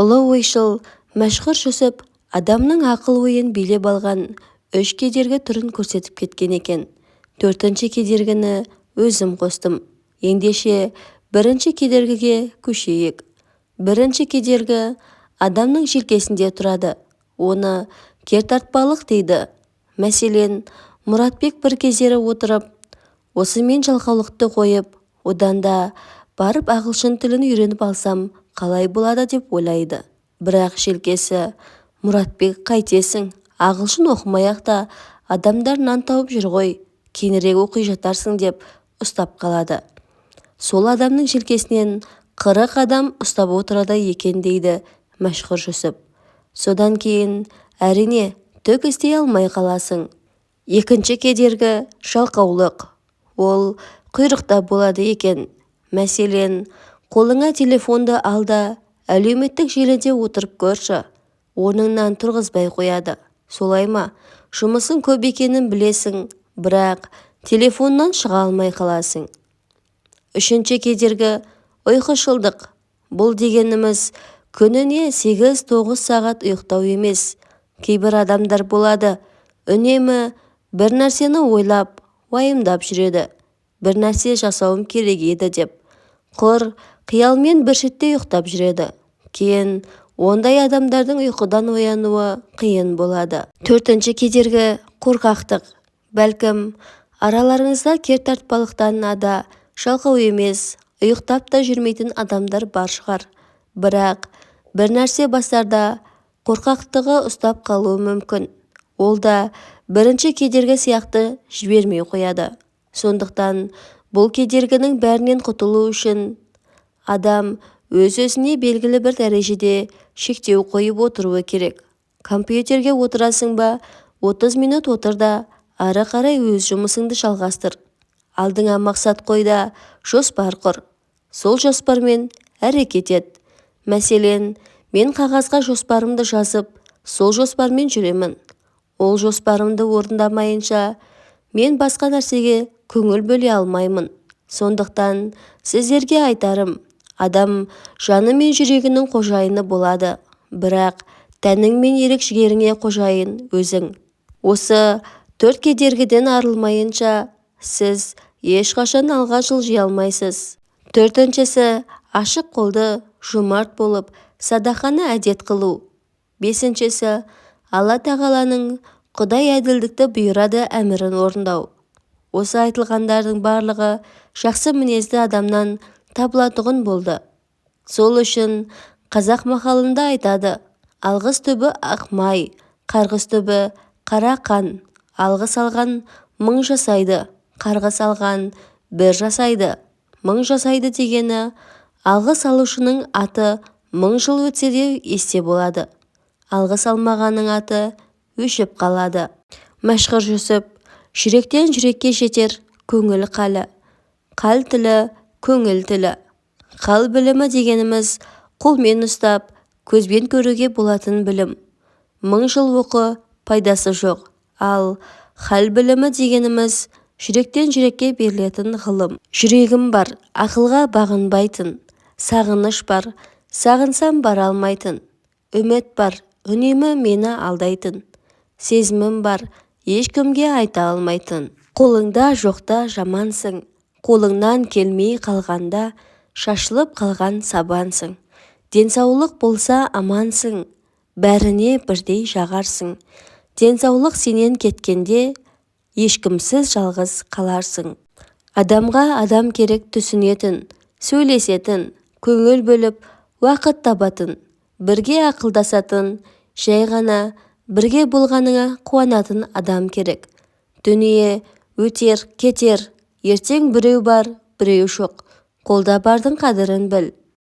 Ұлы ойшыл Мәшһүр Жүсіп адамның ақыл-ойын билеп алған 3 кедергі түрін көрсетіп кеткен екен. 4-ші кедергіні өзім қостым. Ендеше 1-ші кедергіге көшейік. 1-ші кедергі адамның желкесінде тұрады. Оны кертартпалық дейді. Мәселен, Мұратбек бір кездері отырып, осымен жалқаулықты қойып, одан да барып ағылшын тілін үйреніп алсам қалай болады деп ойлайды. Бірақ желкесі: Мұратбек, қайтесің? Ағылшын оқымай-ақ та адамдар нан тауып жүр ғой, кейінірек оқи жатарсың деп ұстап қалады. Сол адамның желкесінен 40 адам ұстап отырады екен дейді Мәшһүр Жүсіп. Содан кейін әрине түк істей алмай қаласың. 2-ші кедергі жалқаулық. Ол құйрықта болады екен. Мәселен, қолыңа телефонды ал да әлеуметтік желіде отырып көрші. Орныңнан тұрғызбай қояды. Солай ма? Жұмысың көп екенін білесің, бірақ телефоннан шыға алмай қаласың. 3-ші кедергі ұйқышылдық. Бұл дегеніміз күніне 8-9 сағат ұйықтау емес. Кейбір адамдар болады, үнемі бір нәрсені ойлап, уайымдап жүреді. Бір нәрсе жасауым керек еді деп. Құр қиялмен бір шетте ұйықтап жүреді. Кейін ондай адамдардың ұйқыдан оянуы қиын болады. 4-ші кедергі қорқақтық. Бәлкім, араларыңызда кертартпалықтан ада жалқау емес, ұйықтап та жүрмейтін адамдар бар шығар. Бірақ бір нәрсе бастарда қорқақтығы ұстап қалуы мүмкін. Ол да 1-ші кедергі сияқты жібермей қояды. Сондықтан бұл кедергінің бәрінен құтылу үшін адам өз-өзіне белгілі бір дәрежеде шектеу қойып отыруы керек. Компьютерге отырасың ба, 30 минут отыр да, ары қарай өз жұмысыңды жалғастыр. Алдыңа мақсат қой да, жоспар құр. Сол жоспармен әрекет ет. Мәселен, мен қағазға жоспарымды жазып, сол жоспармен жүремін. Ол жоспарымды орындамайынша, мен басқа нәрсеге көңіл бөле алмаймын. Сондықтан сіздерге айтарым, адам жаны мен жүрегінің қожайыны болады, бірақ тәнің мен ерік-жігеріңе қожайын өзің. Осы 4 кедергіден арылмайынша, сіз ешқашан алға жылжи алмайсыз. 4-шісі ашық қолды, жомарт болып, садақаны әдет қылу. 5-шісі Алла тағаланың Құдай әділдікті бұйырады әмірін орындау. Осы айтылғандардың барлығы жақсы мінезді адамнан табылатұғын болды. Сол үшін қазақ мақалында айтады: алғыс түбі ақ май, қарғыс түбі қара қан. Алғыс алған 1000 жасайды, қарғыс алған 1 жасайды. 1000 жасайды дегені, алғыс алушының аты 1000 жыл өтсе де есте болады. Алғыс алмағаның аты өшіп қалады. Мәшһүр Жүсіп: жүректен жүрекке жетер көңіл қалы. Қал тілі, көңіл тілі. Қал білімі дегеніміз қолмен ұстап, көзбен көруге болатын білім. 1000 жыл оқы, пайдасы жоқ. Ал хал білімі дегеніміз жүректен жүрекке берілетін ғылым. Жүрегім бар, ақылға бағынбайтын. Сағыныш бар, сағынсам бара алмайтын. Үміт бар, үнемі мені алдайтын. Сезімім бар, ешкімге айта алмайтын. Қолыңда жоқта жамансың, қолыңнан келмей қалғанда шашылып қалған сабансың. Денсаулық болса амансың, бәріне бірдей жағарсың. Денсаулық сенен кеткенде ешкімсіз жалғыз қаларсың. Адамға адам керек түсінетін, сөйлесетін, көңіл бөліп, уақыт табатын, бірге ақылдасатын, жай ғана бірге болғаныңа қуанатын адам керек. Дүние өтер, кетер, ертең біреу бар, біреу жоқ. Қолда бардың қадірін біл.